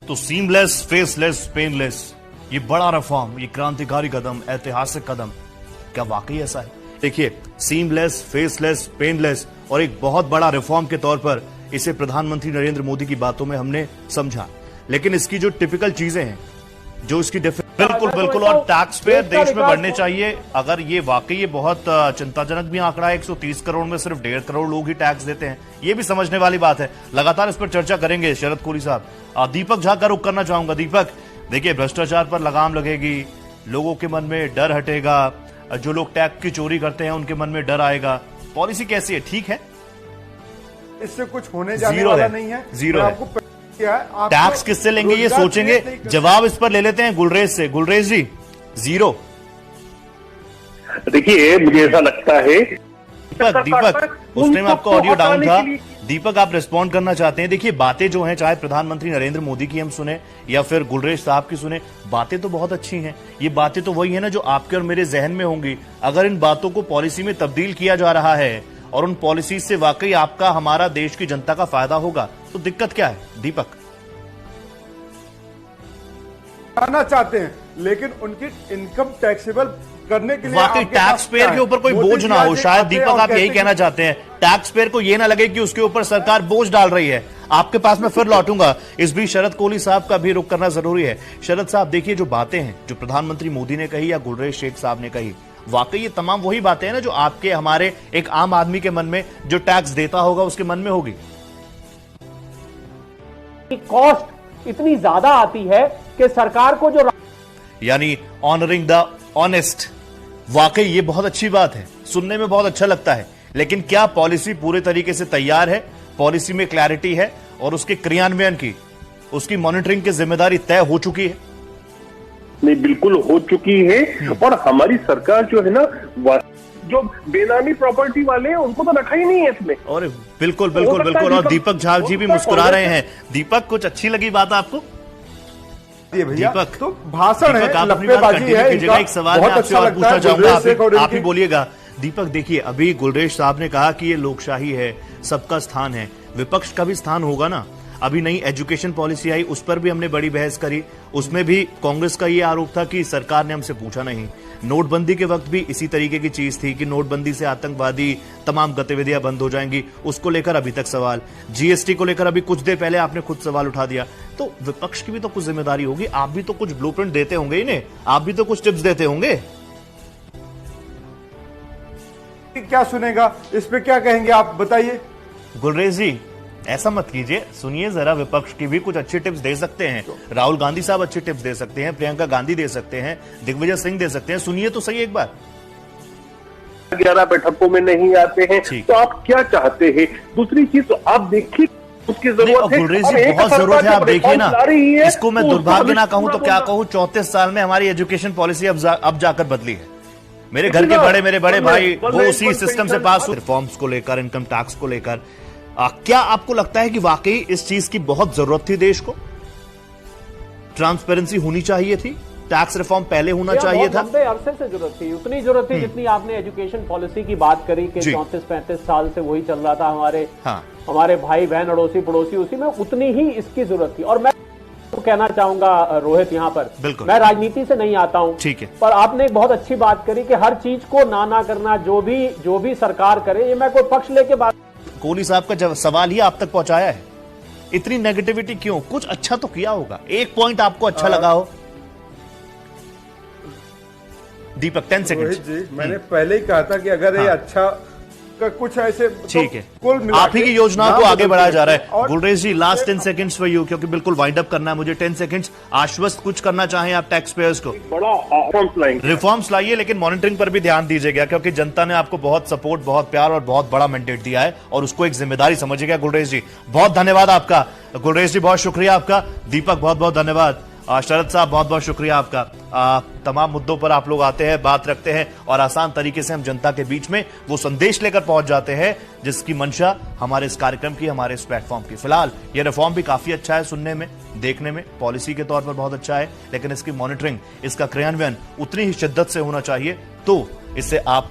तो seamless, faceless, painless, ये बड़ा रिफॉर्म, ये क्रांतिकारी कदम, ऐतिहासिक कदम, क्या वाकई ऐसा है? देखिए, सीमलेस, फेसलेस, पेनलेस और एक बहुत बड़ा रिफॉर्म के तौर पर इसे प्रधानमंत्री नरेंद्र मोदी की बातों में हमने समझा, लेकिन इसकी जो टिपिकल चीजें हैं, जो इसकी बिल्कुल बिल्कुल, और टैक्स पेयर देश में बढ़ने चाहिए। अगर ये वाकई ये बहुत चिंताजनक भी आंकड़ा है, 130 करोड़ में सिर्फ 1.5 करोड़ लोग ही टैक्स देते हैं, ये भी समझने वाली बात है। लगातार इस पर चर्चा करेंगे शरद कोहली साहब। दीपक झा का रुख करना चाहूंगा। दीपक, देखिए, भ्रष्टाचार पर लगाम लगेगी, लोगों के मन में डर हटेगा, जो लोग टैक्स की चोरी करते हैं उनके मन में डर आएगा। पॉलिसी कैसी है? ठीक है, इससे कुछ होने जाने वाला नहीं है, जीरो है। टैक्स किससे लेंगे ये सोचेंगे। जवाब इस पर ले लेते हैं गुलरेज से। गुलरेज जी, जीरो। देखिए, मुझे ऐसा लगता है, दीपक उस टाइम आपका ऑडियो डाउन था। दीपक, आप रिस्पॉन्ड करना चाहते हैं? देखिए, बातें जो हैं, चाहे प्रधानमंत्री नरेंद्र मोदी की हम सुने या फिर गुलरेज साहब की सुने, बातें तो बहुत अच्छी हैं। ये बातें तो वही है ना जो आपके और मेरे जहन में होंगी। अगर इन बातों को पॉलिसी में तब्दील किया जा रहा है और उन पॉलिसी से वाकई आपका, हमारा, देश की जनता का फायदा होगा, तो दिक्कत क्या है? दीपक, आना चाहते हैं लेकिन उनकी इनकम टैक्सेबल करने के लिए वाकई टैक्स पेयर के ऊपर कोई बोझ ना हो। शायद दीपक आप यही कहना चाहते हैं, टैक्स पेयर को यह ना लगे कि उसके ऊपर सरकार बोझ डाल रही है। आपके पास मैं फिर लौटूंगा। इस बीच शरद कोहली साहब का भी रुख करना जरूरी है। शरद साहब, देखिए, जो बातें हैं, जो प्रधानमंत्री मोदी ने कही या गुलरेज शेख साहब ने कही, वाकई ये तमाम वही बातें हैं ना जो आपके, हमारे, एक आम आदमी के मन में, जो टैक्स देता होगा उसके मन में होगी। कॉस्ट इतनी ज्यादा आती है कि सरकार को जो, यानी ऑनरिंग द ऑनेस्ट, वाकई ये बहुत अच्छी बात है, सुनने में बहुत अच्छा लगता है। लेकिन क्या पॉलिसी पूरे तरीके से तैयार है? पॉलिसी में क्लैरिटी है और उसके क्रियान्वयन की, उसकी मॉनिटरिंग की जिम्मेदारी तय हो चुकी है? नहीं, बिल्कुल हो चुकी है। और हमारी सरकार जो है ना, जो बेनामी प्रॉपर्टी वाले हैं उनको तो रखा ही नहीं है इसमें। और बिल्कुल बिल्कुल बिल्कुल। और दीपक झा जी भी मुस्कुरा रहे हैं। दीपक, कुछ अच्छी लगी बात आपको? दीपक, तो भाषण है, लप्पेबाजी है। एक सवाल मैं आपसे और पूछना चाहूंगा, आप ही बोलिएगा। दीपक, देखिए, अभी गुलरेज साहब ने कहा कि ये लोकशाही है, सबका स्थान है, विपक्ष का भी स्थान होगा ना। अभी नई एजुकेशन पॉलिसी आई, उस पर भी हमने बड़ी बहस करी। उसमें भी कांग्रेस का ये आरोप था कि सरकार ने हमसे पूछा नहीं। नोटबंदी के वक्त भी इसी तरीके की चीज थी कि नोटबंदी से आतंकवादी तमाम गतिविधियां बंद हो जाएंगी, उसको लेकर अभी तक सवाल। जीएसटी को लेकर अभी कुछ देर पहले आपने खुद सवाल उठा दिया। तो विपक्ष की भी तो कुछ जिम्मेदारी होगी, आप भी तो कुछ ब्लूप्रिंट देते होंगे इन्हें, आप भी तो कुछ टिप्स देते होंगे। क्या सुनेगा, इस पे क्या कहेंगे आप, बताइए। गुलरेज जी, ऐसा मत कीजिए, सुनिए जरा, विपक्ष की भी कुछ अच्छी टिप्स दे सकते हैं। राहुल गांधी साहब अच्छी टिप्स दे सकते हैं, प्रियंका गांधी दे सकते हैं, दिग्विजय सिंह दे सकते हैं। सुनिए तो सही एक बार। 11 बैठकों में नहीं आते हैं तो आप क्या चाहते हैं? दूसरी चीज तो आप देखिए, उसकी जरूरत है। गुलरेज जी, बहुत जरूरत है, आप देखिए ना। इसको मैं दुर्भाग्य ना कहूं तो क्या कहूं, 34 साल में हमारी एजुकेशन पॉलिसी अब जाकर बदली है। मेरे घर के बड़े, मेरे बड़े भाई, वो उसी सिस्टम से पास हुए। रिफॉर्म्स को लेकर, इनकम टैक्स को लेकर, क्या आपको लगता है कि वाकई इस चीज की बहुत जरूरत थी देश को? ट्रांसपेरेंसी होनी चाहिए थी, टैक्स रिफॉर्म पहले होना चाहिए था। लंबे अरसे से जरूरत थी, उतनी जरूरत थी जितनी आपने एजुकेशन पॉलिसी की बात करी कि 34-35 साल से वही चल रहा था। हमारे भाई बहन, अड़ोसी पड़ोसी, उसी में उतनी ही इसकी जरूरत थी। और मैं तो कहना चाहूंगा रोहित, यहाँ पर मैं राजनीति से नहीं आता हूँ, ठीक है, पर आपने एक बहुत अच्छी बात करी कि हर चीज को ना करना, जो भी सरकार करे, ये मैं कोई पक्ष लेके बात। कोहली साहब का सवाल ही आप तक पहुंचाया है। इतनी नेगेटिविटी क्यों? कुछ अच्छा तो किया होगा, एक पॉइंट आपको अच्छा लगा हो। दीपक, 10 सेकंड जी, मैंने पहले ही कहा था कि अगर ये अच्छा का कुछ ऐसे, ठीक है, आप ही की योजनाओं को आगे बढ़ाया जा रहा है। गुलरेज जी, लास्ट 10 सेकंड्स फॉर यू, क्योंकि बिल्कुल वाइंड अप करना है मुझे। 10 सेकंड्स, आश्वस्त कुछ करना चाहें आप टैक्स पेयर्स को? बड़ा रिफॉर्म्स लाइए, लेकिन मॉनिटरिंग पर भी ध्यान दीजिएगा, क्योंकि जनता ने आपको बहुत सपोर्ट, बहुत प्यार और बहुत बड़ा मैंडेट दिया है, और उसको एक जिम्मेदारी समझिएगा। गुलरेज जी, बहुत धन्यवाद आपका। गुलरेज जी, बहुत शुक्रिया आपका। दीपक, बहुत बहुत धन्यवाद। शरद साहब, बहुत बहुत शुक्रिया आपका। तमाम मुद्दों पर आप लोग आते हैं, बात रखते हैं, और आसान तरीके से हम जनता के बीच में वो संदेश लेकर पहुंच जाते हैं जिसकी मंशा हमारे इस कार्यक्रम की, हमारे इस प्लेटफॉर्म की। फिलहाल ये रिफॉर्म भी काफी अच्छा है, सुनने में, देखने में, पॉलिसी के तौर पर बहुत अच्छा है, लेकिन इसकी मॉनिटरिंग, इसका क्रियान्वयन उतनी ही शिद्दत से होना चाहिए, तो इससे आप